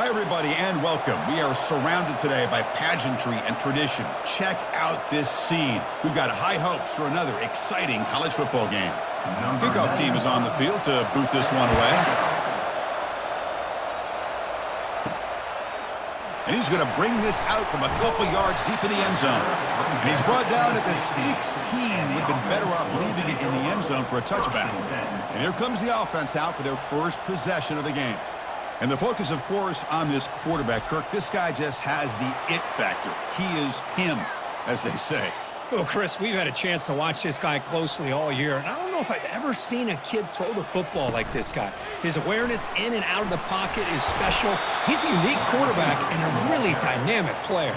Hi, everybody, and welcome. We are surrounded today by pageantry and tradition. Check out this scene. We've got high hopes for another exciting college football game. Kickoff team is on the field to boot this one away. And he's going to bring this out from a couple yards deep in the end zone. And he's brought down at the 16. Would have been better off leaving it in the end zone for a touchback. And here comes the offense out for their first possession of the game. And the focus, of course, on this quarterback, Kirk. This guy just has the it factor. He is him, as they say. Well, Chris, we've had a chance to watch this guy closely all year, and I don't know if I've ever seen a kid throw the football like this guy. His awareness in and out of the pocket is special. He's a unique quarterback and a really dynamic player.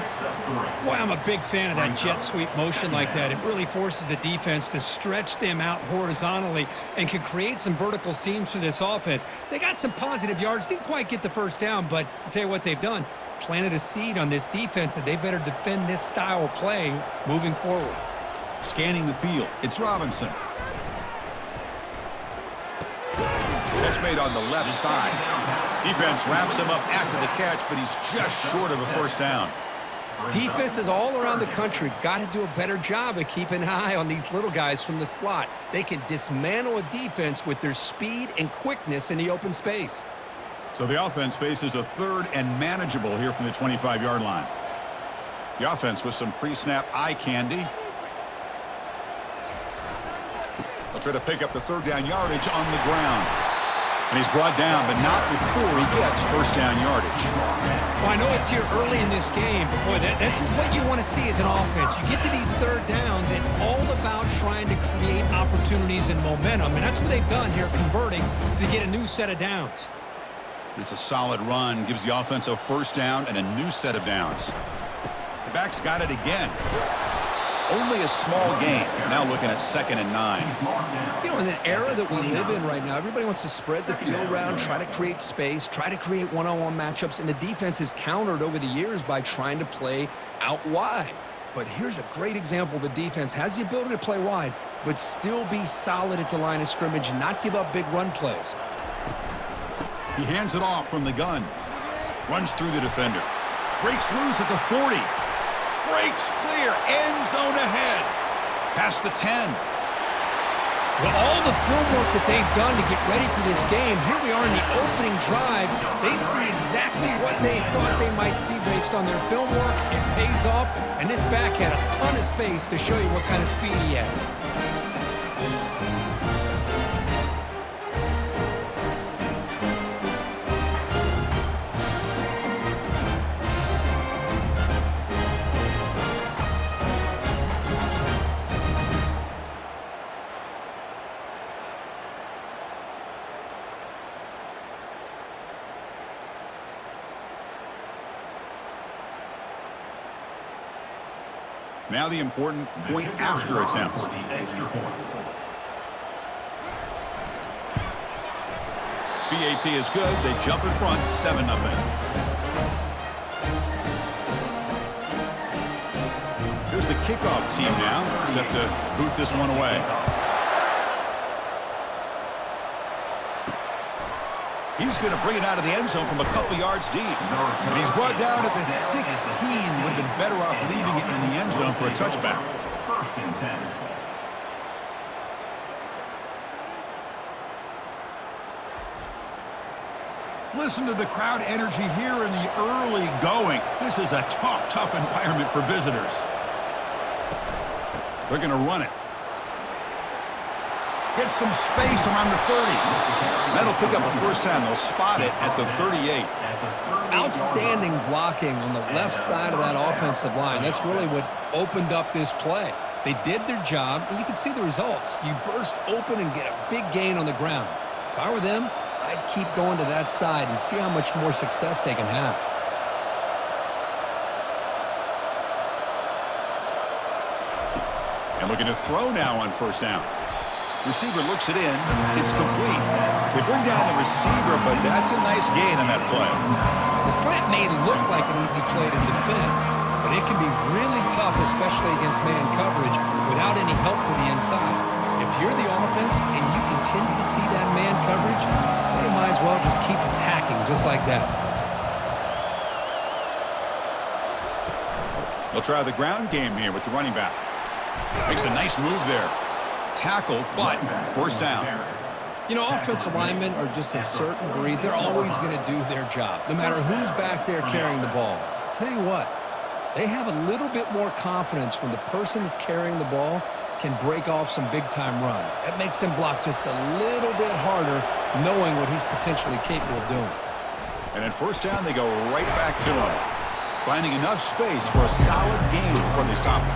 Boy, I'm a big fan of that jet sweep motion like that. It really forces a defense to stretch them out horizontally and can create some vertical seams for this offense. They got some positive yards, didn't quite get the first down, but I'll tell you what they've done. Planted a seed on this defense, and they better defend this style of play moving forward. Scanning the field, it's Robinson. Catch made on the left side. Defense wraps him up after the catch, but he's just short of a first down. Defenses all around the country have got to do a better job of keeping an eye on these little guys from the slot. They can dismantle a defense with their speed and quickness in the open space. So the offense faces a third and manageable here from the 25-yard line. The offense with some pre-snap eye candy. They'll try to pick up the third down yardage on the ground. And he's brought down, but not before he gets first down yardage. Well, I know it's here early in this game, but boy, this is what you want to see as an offense. You get to these third downs, it's all about trying to create opportunities and momentum, and that's what they've done here, converting to get a new set of downs. It's a solid run, gives the offense a first down and a new set of downs. The back's got it again. Only a small gain. Now looking at 2nd and 9. You know, in the era that we live in right now, everybody wants to spread the field around, try to create space, try to create one-on-one matchups, and the defense is countered over the years by trying to play out wide. But here's a great example. The defense has the ability to play wide, but still be solid at the line of scrimmage, not give up big run plays. He hands it off from the gun. Runs through the defender. Breaks loose at the 40. Breaks clear. End zone ahead. Past the 10. With all the film work that they've done to get ready for this game, here we are in the opening drive. They see exactly what they thought they might see based on their film work. It pays off, and this back had a ton of space to show you what kind of speed he has. Now the important point after attempt. BAT is good. They jump in front, 7-0. Here's the kickoff team now, set to boot this one away. He's going to bring it out of the end zone from a couple yards deep. And he's brought down at the 16. Would have been better off leaving it in the end zone for a touchback. First and 10. Listen to the crowd energy here in the early going. This is a tough environment for visitors. They're going to run it. Get some space around the 30. That'll pick up a first down. They'll spot it at the 38. Outstanding blocking on the left side of that offensive line. That's really what opened up this play. They did their job, and you can see the results. You burst open and get a big gain on the ground. If I were them, I'd keep going to that side and see how much more success they can have. And looking to throw now on first down. Receiver looks it in. It's complete. They bring down the receiver, but that's a nice gain on that play. The slant may look like an easy play to defend, but it can be really tough, especially against man coverage, without any help to the inside. If you're the offense and you continue to see that man coverage, they might as well just keep attacking just like that. They'll try the ground game here with the running back. Makes a nice move there. Tackle, but first down. You know, offensive linemen are just a certain breed. They're always going to do their job, no matter who's back there carrying the ball. I'll tell you what, they have a little bit more confidence when the person that's carrying the ball can break off some big-time runs. That makes them block just a little bit harder, knowing what he's potentially capable of doing. And at first down, they go right back to him, finding enough space for a solid gain before they stop him.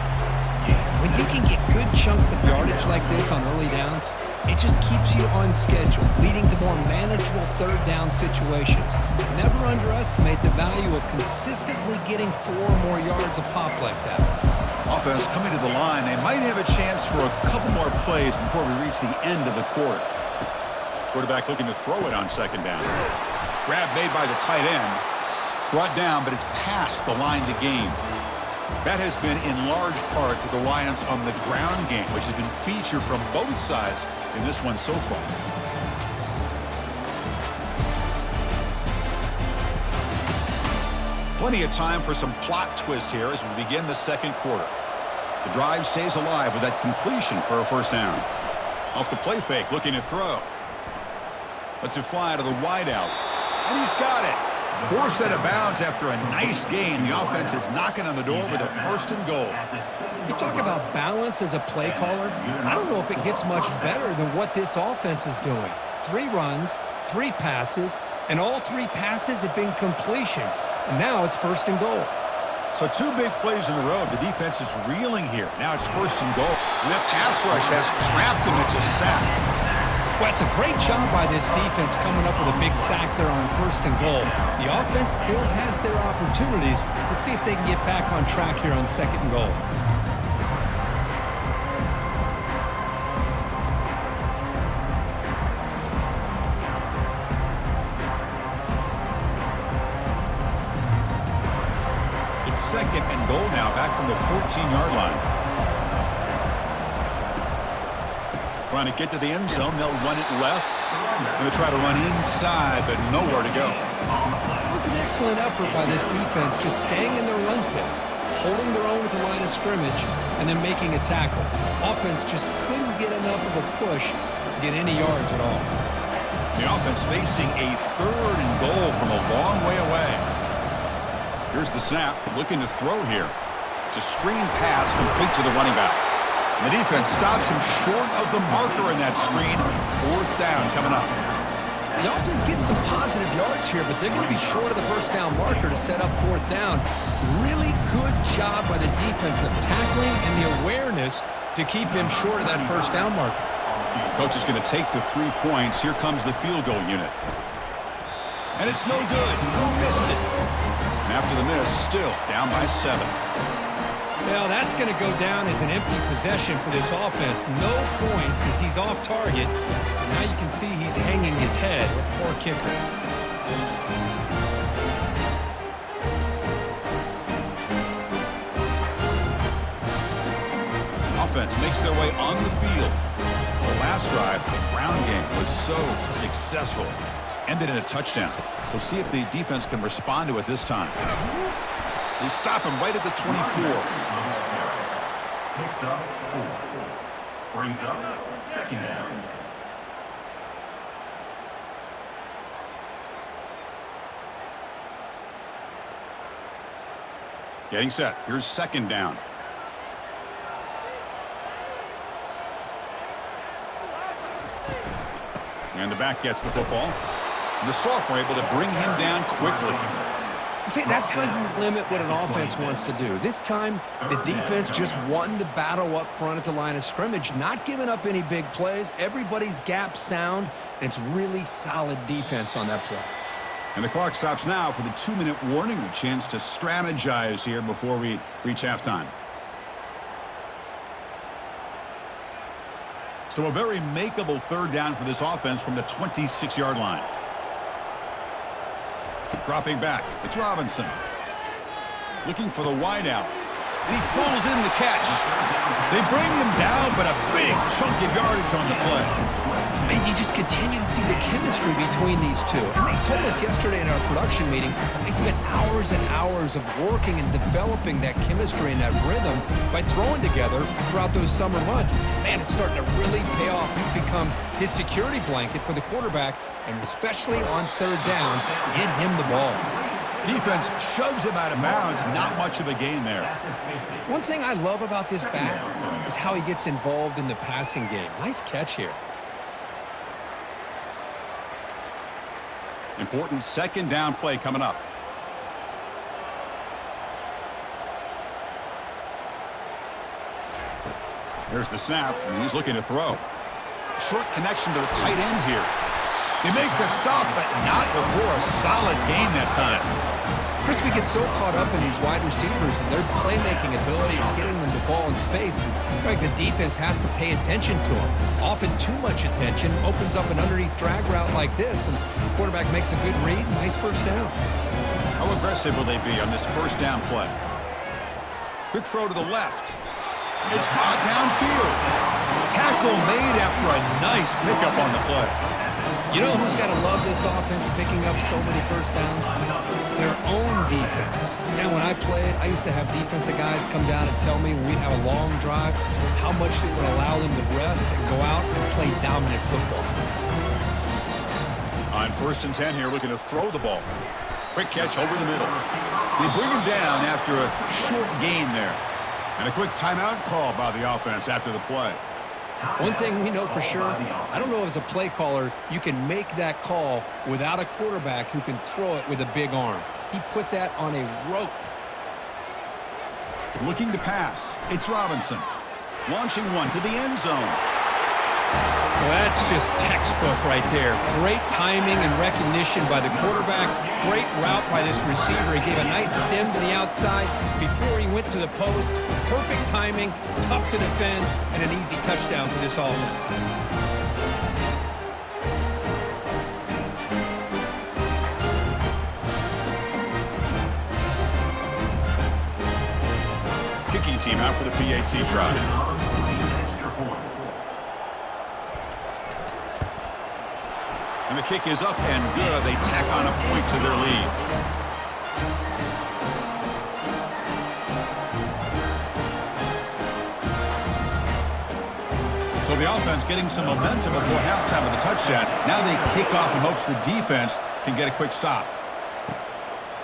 When you can get good chunks of yardage like this on early downs, it just keeps you on schedule, leading to more manageable third down situations. Never underestimate the value of consistently getting 4 more yards a pop like that. Offense coming to the line. They might have a chance for a couple more plays before we reach the end of the quarter. Quarterback looking to throw it on second down. Grab made by the tight end. Brought down, but it's past the line to gain. That has been in large part to the reliance on the ground game, which has been featured from both sides in this one so far. Plenty of time for some plot twists here as we begin the second quarter. The drive stays alive with that completion for a first down. Off the play fake, looking to throw. Lets it fly to the wideout. And he's got it. Forced out of bounds after a nice gain. The offense is knocking on the door with a 1st and goal. You talk about balance as a play caller. I don't know if it gets much better than what this offense is doing. 3 runs, 3 passes, and all 3 passes have been completions. And now it's 1st and goal. So 2 big plays in a row. The defense is reeling here. Now it's 1st and goal. And that pass rush has trapped him. It's a sack. Well, it's a great job by this defense coming up with a big sack there on 1st and goal. The offense still has their opportunities. Let's see if they can get back on track here on 2nd and goal. It's 2nd and goal now, back from the 14-yard line. Trying to get to the end zone. They'll run it left. Going to try to run inside, but nowhere to go. It was an excellent effort by this defense, just staying in their run fits, holding their own at the line of scrimmage, and then making a tackle. Offense just couldn't get enough of a push to get any yards at all. The offense facing a 3rd and goal from a long way away. Here's the snap, looking to throw here. It's a screen pass complete to the running back. The defense stops him short of the marker in that screen. 4th down coming up. The offense gets some positive yards here, but they're going to be short of the 1st down marker to set up 4th down. Really good job by the defense of tackling and the awareness to keep him short of that 1st down marker. Coach is going to take the 3 points. Here comes the field goal unit. And it's no good. Who missed it? And after the miss, still down by 7. Well, that's going to go down as an empty possession for this offense. No points as he's off target. Now you can see he's hanging his head. Poor kicker. Offense makes their way on the field. The last drive, the ground game was so successful. Ended in a touchdown. We'll see if the defense can respond to it this time. They stop him right at the 24. Picks up 4. Brings up 2nd down. Getting set. Here's 2nd down. And the back gets the football. And the sophomore able to bring him down quickly. See, that's how you limit what an offense wants to do. This time, the defense just won the battle up front at the line of scrimmage, not giving up any big plays. Everybody's gap sound, and it's really solid defense on that play. And the clock stops now for the 2-minute warning, a chance to strategize here before we reach halftime. So a very makeable 3rd down for this offense from the 26-yard line. Dropping back, it's Robinson. Looking for the wideout. And he pulls in the catch. They bring him down, but a big chunk of yardage on the play. And you just continue to see the chemistry between these two. And they told us yesterday in our production meeting, they spent hours and hours of working and developing that chemistry and that rhythm by throwing together throughout those summer months. And man, it's starting to really pay off. He's become his security blanket for the quarterback, and especially on third down, get him the ball. Defense shoves him out of bounds. Not much of a gain there. One thing I love about this back is how he gets involved in the passing game. Nice catch here. Important second down play coming up. There's the snap, and he's looking to throw. Short connection to the tight end here. They make the stop, but not before a solid gain that time. Chris, we get so caught up in these wide receivers and their playmaking ability and getting them the ball in space. And like the defense has to pay attention to them. Often too much attention opens up an underneath drag route like this, and the quarterback makes a good read. Nice first down. How aggressive will they be on this first down play? Quick throw to the left. It's caught downfield. Tackle made after a nice pickup on the play. You know who's got to love this offense picking up so many first downs? Their own defense. And when I played, I used to have defensive guys come down and tell me when we'd have a long drive how much it would allow them to rest and go out and play dominant football. On 1st and 10 here, looking to throw the ball. Quick catch over the middle. They bring him down after a short gain there. And a quick timeout call by the offense after the play. One thing we know for sure, I don't know as a play caller, you can make that call without a quarterback who can throw it with a big arm. He put that on a rope. Looking to pass. It's Robinson. Launching one to the end zone. Well, that's just textbook right there. Great timing and recognition by the quarterback. Great route by this receiver. He gave a nice stem to the outside before he went to the post. Perfect timing, tough to defend, and an easy touchdown for this offense. Kicking team out for the PAT try. And the kick is up and good. They tack on a point to their lead. So the offense getting some momentum before halftime with the touchdown. Now they kick off in hopes the defense can get a quick stop.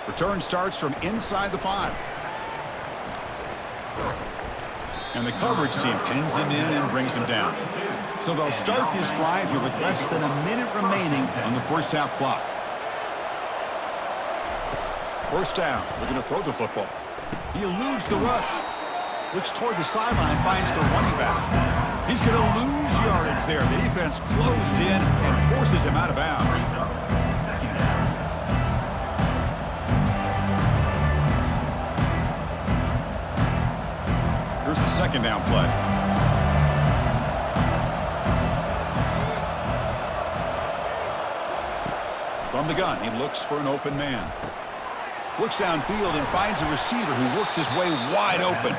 Return starts from inside the 5. And the coverage team pins him in and brings him down. So they'll start this drive here with less than a minute remaining on the first half clock. First down. They're going to throw the football. He eludes the rush. Looks toward the sideline, finds the running back. He's going to lose yardage there. The defense closed in and forces him out of bounds. Here's the second down play. From the gun, he looks for an open man. Looks downfield and finds a receiver who worked his way wide open.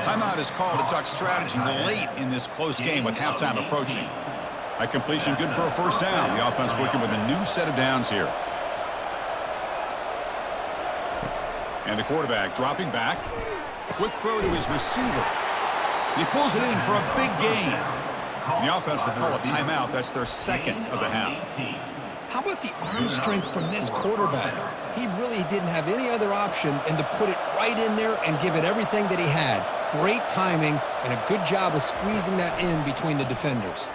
Timeout is called to duck strategy late in this close game with halftime approaching. That completion good for a first down. The offense working with a new set of downs here. And the quarterback dropping back. Quick throw to his receiver. He pulls it in for a big gain. And the offense will call a timeout. That's their second of the half. How about the arm strength from this quarterback? He really didn't have any other option than to put it right in there and give it everything that he had. Great timing and a good job of squeezing that in between the defenders.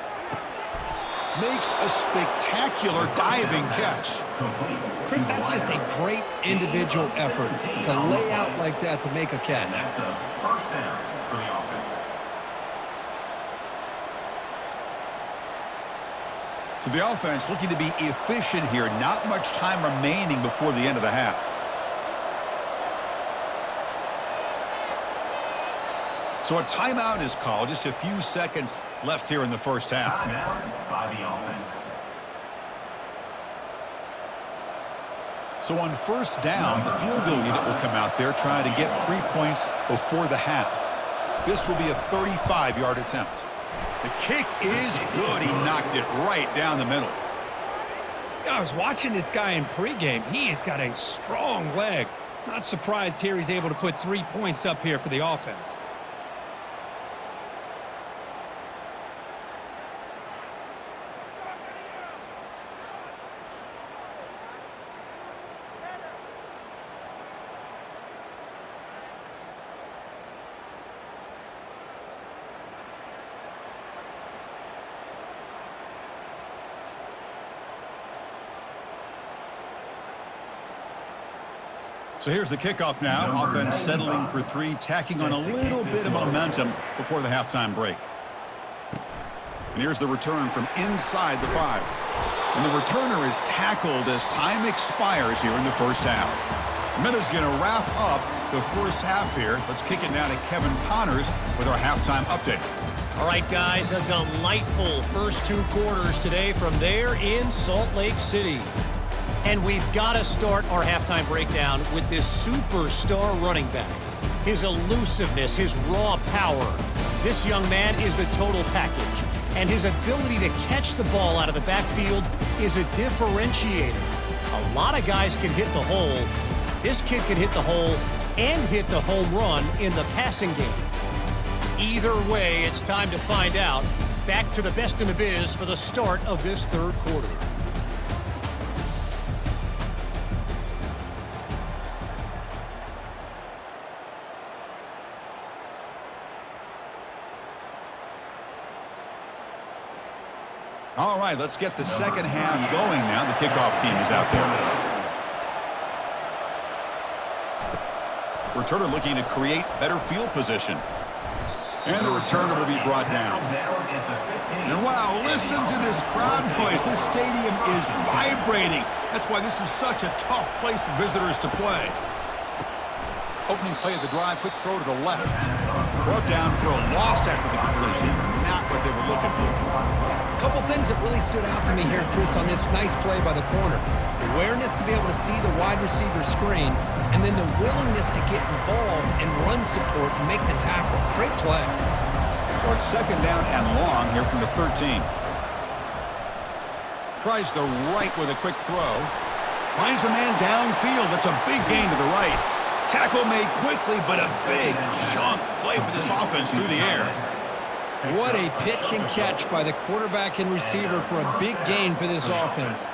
Makes a spectacular diving catch. Chris, that's just a great individual effort to lay out like that to make a catch. That's a first down for the offense. So the offense looking to be efficient here. Not much time remaining before the end of the half. So a timeout is called. Just a few seconds left here in the first half. Timeout by the offense. So on first down, the field goal unit will come out there trying to get 3 points before the half. This will be a 35-yard attempt. The kick is good. He knocked it right down the middle. I was watching this guy in pregame. He has got a strong leg. Not surprised here he's able to put 3 points up here for the offense. So here's the kickoff now. Offense settling for 3, tacking on a little bit of momentum before the halftime break. And here's the return from inside the 5. And the returner is tackled as time expires here in the first half. Minutes going to wrap up the first half here. Let's kick it now to Kevin Connors with our halftime update. All right, guys, a delightful first 2 quarters today from there in Salt Lake City. And we've got to start our halftime breakdown with this superstar running back. His elusiveness, his raw power. This young man is the total package. And his ability to catch the ball out of the backfield is a differentiator. A lot of guys can hit the hole. This kid can hit the hole and hit the home run in the passing game. Either way, it's time to find out. Back to the best in the biz for the start of this third quarter. All right, let's get the second half going now. The kickoff team is out there. Returner looking to create better field position. And the returner will be brought down. And wow, listen to this crowd noise. This stadium is vibrating. That's why this is such a tough place for visitors to play. Opening play of the drive, quick throw to the left. Brought down for a loss after the completion. Not what they were looking for. A couple things that really stood out to me here, Chris, on this nice play by the corner. Awareness to be able to see the wide receiver screen, and then the willingness to get involved and run support and make the tackle. Great play. So it's second down and long here from the 13. Tries the right with a quick throw. Finds a man downfield. That's a big gain to the right. Tackle made quickly, but a big chunk play for this offense through the air. What a pitch and catch by the quarterback and receiver for a big gain for this offense.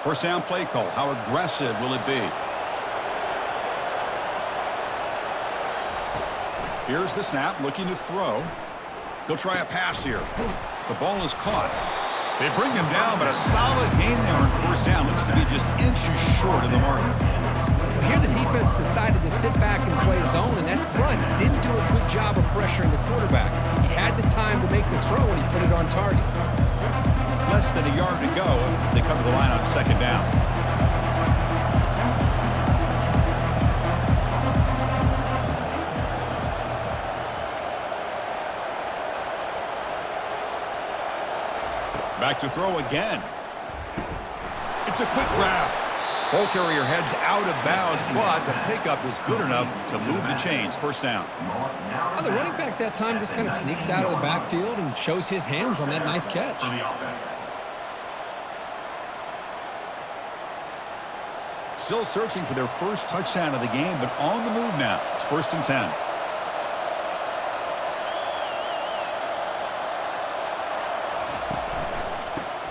First down play call. How aggressive will it be? Here's the snap, looking to throw. He'll try a pass here. The ball is caught. They bring him down, but a solid gain there on first down. Looks to be just inches short of the marker. Well, here the defense decided to sit back and play zone, and that front didn't do a good job of pressuring the quarterback. He had the time to make the throw, and he put it on target. Less than a yard to go as they come to the line on second down. Back to throw again. It's a quick grab. Ball carrier heads out of bounds, but the pickup is good enough to move the chains. First down. Well, the running back that time just kind of sneaks out of the backfield and shows his hands on that nice catch. Still searching for their first touchdown of the game, but on the move now. It's 1st and 10.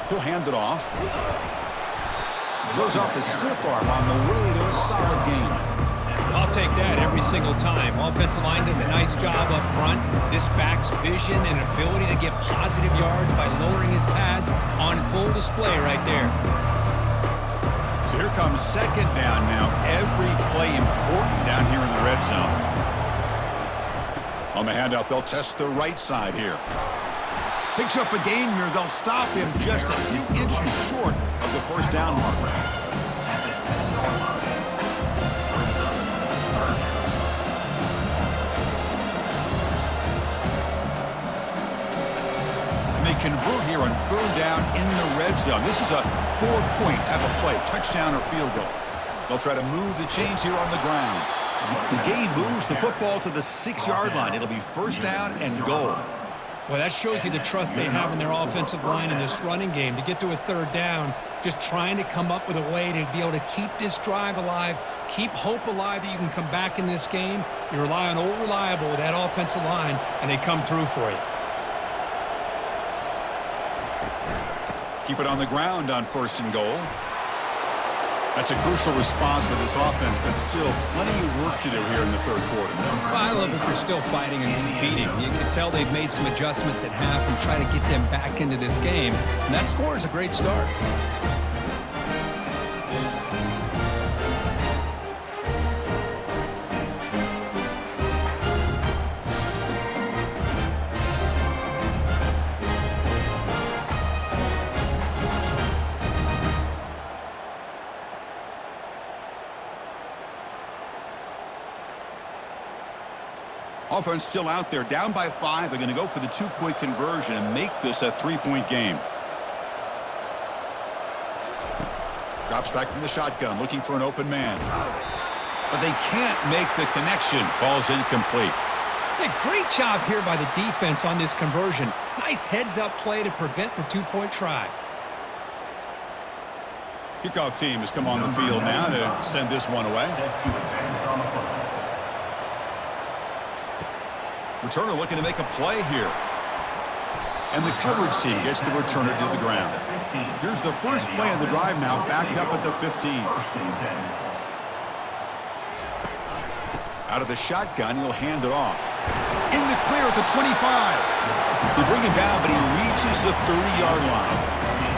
He'll hand it off. Throws off the stiff arm on the way to a solid gain. I'll take that every single time. Offensive line does a nice job up front. This back's vision and ability to get positive yards by lowering his pads on full display right there. So here comes second down now. Every play important down here in the red zone. On the handoff, they'll test the right side here. Picks up a gain here. They'll stop him just a few inches short of the first down marker. convert here on third down in the red zone. This is a 4-point type of play, touchdown or field goal. They'll try to move the chains here on the ground. The game moves the football to the 6-yard line. It'll be first down and goal. Well, that shows you the trust they have in their offensive line in this running game. To get to a third down, just trying to come up with a way to be able to keep this drive alive, keep hope alive that you can come back in this game. You rely on old reliable with that offensive line, and they come through for you. Keep it on the ground on first and goal. That's a crucial response for this offense, but still plenty of work to do here in the third quarter. Well, I love that they're still fighting and competing. You can tell they've made some adjustments at half and try to get them back into this game. And that score is a great start. Offense still out there, down by 5. They're going to go for the 2-point conversion and make this a 3-point game. Drops back from the shotgun, looking for an open man. But they can't make the connection. Ball's incomplete. Yeah, great job here by the defense on this conversion. Nice heads-up play to prevent the 2-point try. Kickoff team has come on the field now to send this one away. Returner looking to make a play here. And the coverage team gets the returner to the ground. Here's the first play of the drive now, backed up at the 15. Out of the shotgun, he'll hand it off. In the clear at the 25. They bring him down, but he reaches the 30-yard line.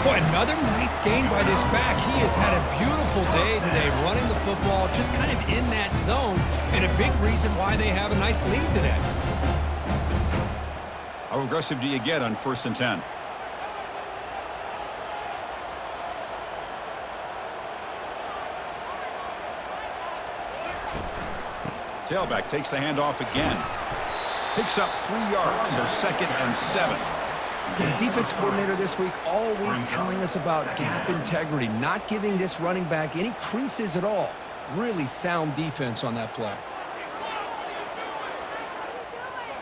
Boy, another nice game by this back. He has had a beautiful day today running the football, just kind of in that zone, and a big reason why they have a nice lead today. How aggressive do you get on 1st and 10? Tailback takes the handoff again. Picks up 3 yards, so 2nd and 7. The defense coordinator this week all week telling us about gap integrity, not giving this running back any creases at all. Really sound defense on that play.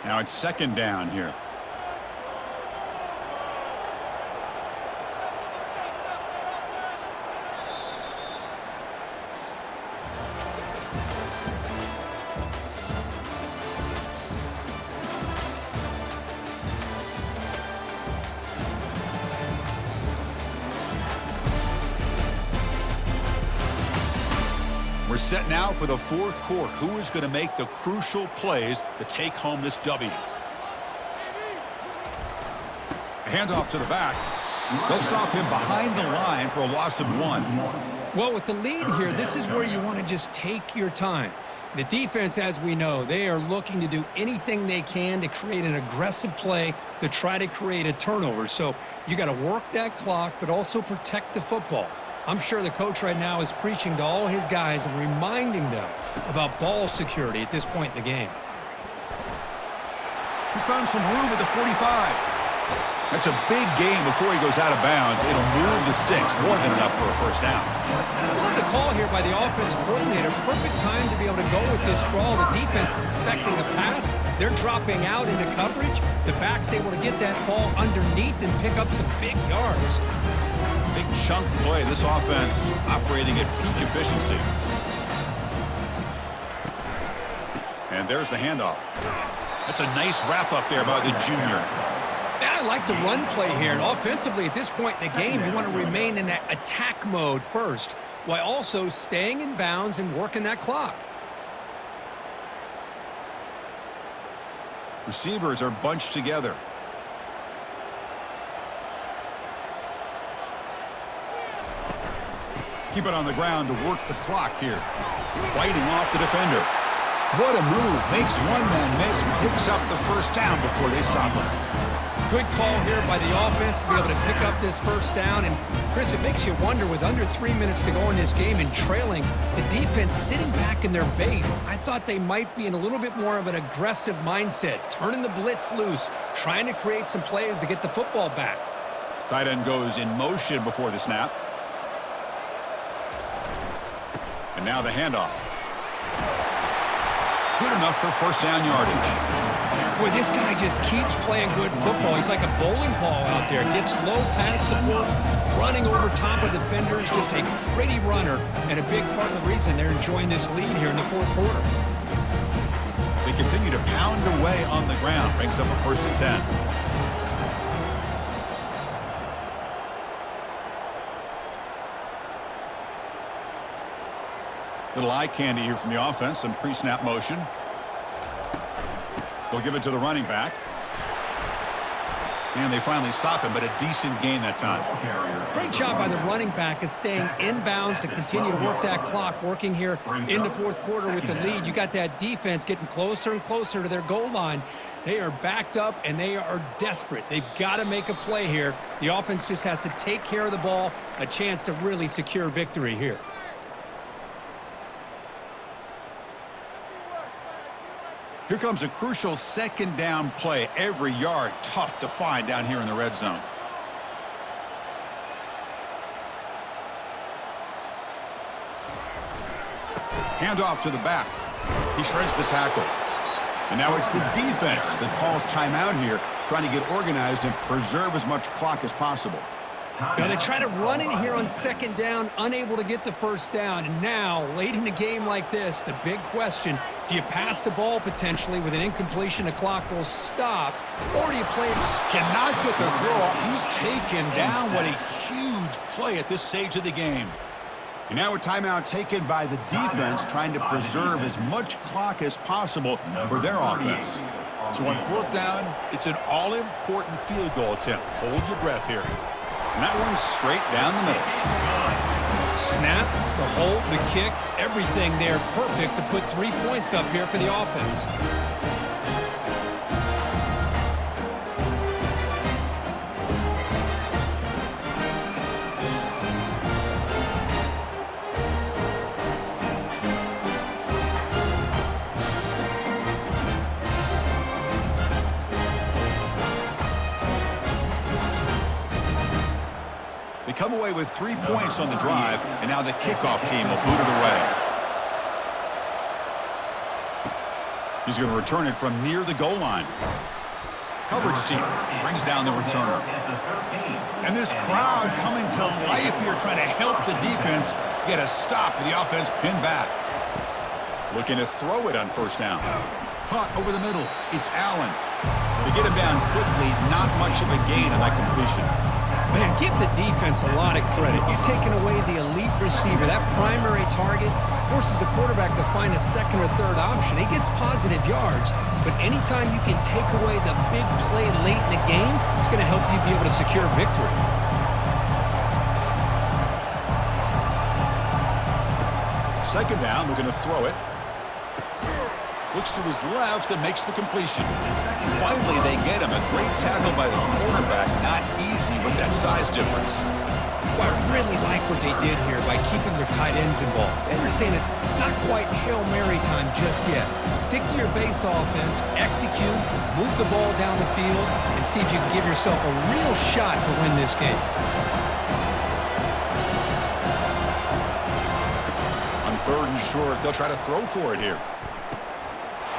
Now it's 2nd down here. We're set now for the 4th quarter. Who is going to make the crucial plays to take home this W? A handoff to the back. They'll stop him behind the line for a loss of 1. Well, with the lead here, this is where you want to just take your time. The defense, as we know, they are looking to do anything they can to create an aggressive play to try to create a turnover. So you got to work that clock, but also protect the football. I'm sure the coach right now is preaching to all his guys and reminding them about ball security at this point in the game. He's found some room at the 45. That's a big game before he goes out of bounds. It'll move the sticks, more than enough for a first down. I love the call here by the offense coordinator. Perfect time to be able to go with this draw. The defense is expecting a pass. They're dropping out into coverage. The back's able to get that ball underneath and pick up some big yards. Big chunk play. This offense operating at peak efficiency. And there's the handoff. That's a nice wrap up there by the junior. I like the run play here. And offensively, at this point in the game, you want to remain in that attack mode first, while also staying in bounds and working that clock. Receivers are bunched together. Keep it on the ground to work the clock here. Fighting off the defender. What a move. Makes one man miss, picks up the first down before they stop him. Good call here by the offense to be able to pick up this first down. And, Chris, it makes you wonder, with under 3 minutes to go in this game and trailing, the defense sitting back in their base, I thought they might be in a little bit more of an aggressive mindset, turning the blitz loose, trying to create some plays to get the football back. Tight end goes in motion before the snap. And now the handoff. Good enough for first down yardage. Boy, this guy just keeps playing good football. He's like a bowling ball out there. Gets low pad support, running over top of defenders. Just a gritty runner, and a big part of the reason they're enjoying this lead here in the fourth quarter. They continue to pound away on the ground. Brings up a 1st and 10. Little eye candy here from the offense. Some pre-snap motion. They'll give it to the running back. And they finally stop him, but a decent gain that time. Great job by the running back is staying inbounds to continue to work that clock, working here in the fourth quarter with the lead. You got that defense getting closer and closer to their goal line. They are backed up, and they are desperate. They've got to make a play here. The offense just has to take care of the ball, a chance to really secure victory here. Here comes a crucial second down play. Every yard tough to find down here in the red zone. Handoff to the back. He shreds the tackle. And now it's the defense that calls timeout here, trying to get organized and preserve as much clock as possible. Now they try to run it here on second down, unable to get the first down. And now, late in a game like this, the big question, do you pass the ball potentially with an incompletion? The clock will stop. Or do you play it? Cannot get the throw off. He's taken down. What a huge play at this stage of the game. And now a timeout taken by the defense, trying to preserve as much clock as possible for their offense. So on 4th down, it's an all-important field goal attempt. Hold your breath here. And that one's straight down the middle. Snap, the hold, the kick, everything there perfect to put 3 points up here for the offense. They come away with 3 points on the drive, and now the kickoff team will boot it away. He's going to return it from near the goal line. Coverage team brings down the returner. And this crowd coming to life here, trying to help the defense get a stop with the offense pinned back. Looking to throw it on first down. Caught over the middle. It's Allen. They get him down quickly. Not much of a gain on that completion. Man, give the defense a lot of credit. You're taking away the elite receiver. That primary target forces the quarterback to find a second or third option. He gets positive yards, but anytime you can take away the big play late in the game, it's going to help you be able to secure victory. Second down, we're going to throw it. Looks to his left and makes the completion. Finally, they get him. A great tackle by the quarterback. Not easy with that size difference. Well, I really like what they did here by keeping their tight ends involved. I understand it's not quite Hail Mary time just yet. Stick to your base offense, execute, move the ball down the field, and see if you can give yourself a real shot to win this game. On 3rd and short, they'll try to throw for it here.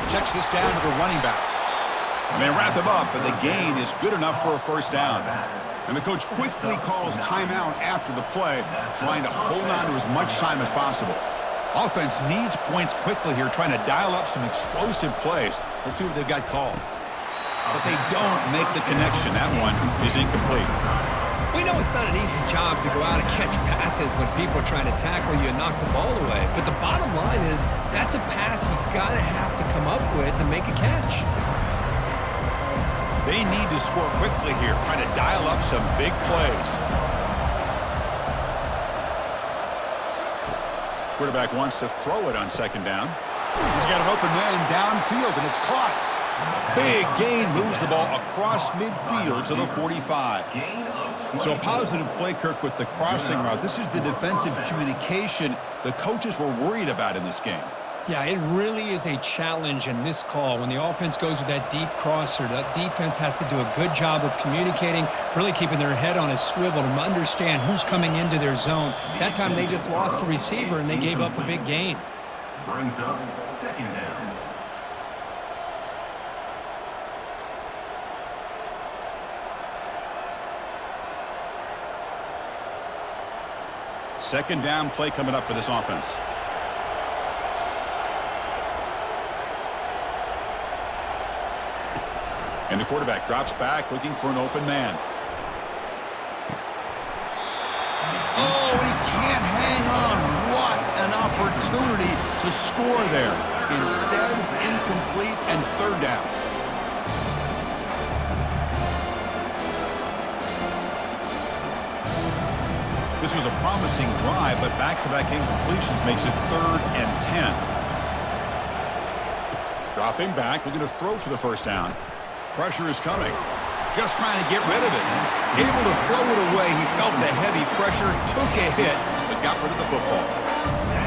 Checks this down to the running back. And they wrap him up, but the gain is good enough for a first down. And the coach quickly calls timeout after the play, trying to hold on to as much time as possible. Offense needs points quickly here, trying to dial up some explosive plays. Let's see what they've got called. But they don't make the connection. That one is incomplete. We know it's not an easy job to go out and catch passes when people are trying to tackle you and knock the ball away. But the bottom line is that's a pass you got to have to come up with and make a catch. They need to score quickly here, trying to dial up some big plays. Quarterback wants to throw it on second down. He's got an open man downfield, and it's caught. Big gain, moves the ball across midfield to the 45. So a positive play, Kirk, with the crossing route. This is the defensive communication the coaches were worried about in this game. Yeah, it really is a challenge in this call. When the offense goes with that deep crosser, that defense has to do a good job of communicating, really keeping their head on a swivel to understand who's coming into their zone. That time they just lost the receiver and they gave up a big gain. Brings up second down. Second down play coming up for this offense. And the quarterback drops back looking for an open man. Oh, he can't hang on. What an opportunity to score there. Instead, incomplete and third down. This was a promising drive, but back-to-back incompletions makes it 3rd and 10. Dropping back, looking to throw for the first down. Pressure is coming. Just trying to get rid of it. Able to throw it away. He felt the heavy pressure, took a hit, but got rid of the football.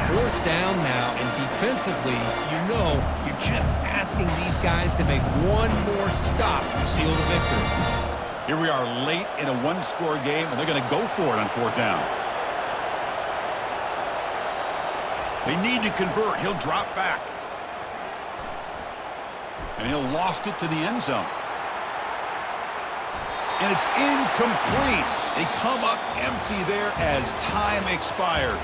4th down now, and defensively, you're just asking these guys to make one more stop to seal the victory. Here we are late in a one-score game, and they're going to go for it on 4th down. They need to convert. He'll drop back. And he'll loft it to the end zone. And it's incomplete. They come up empty there as time expires.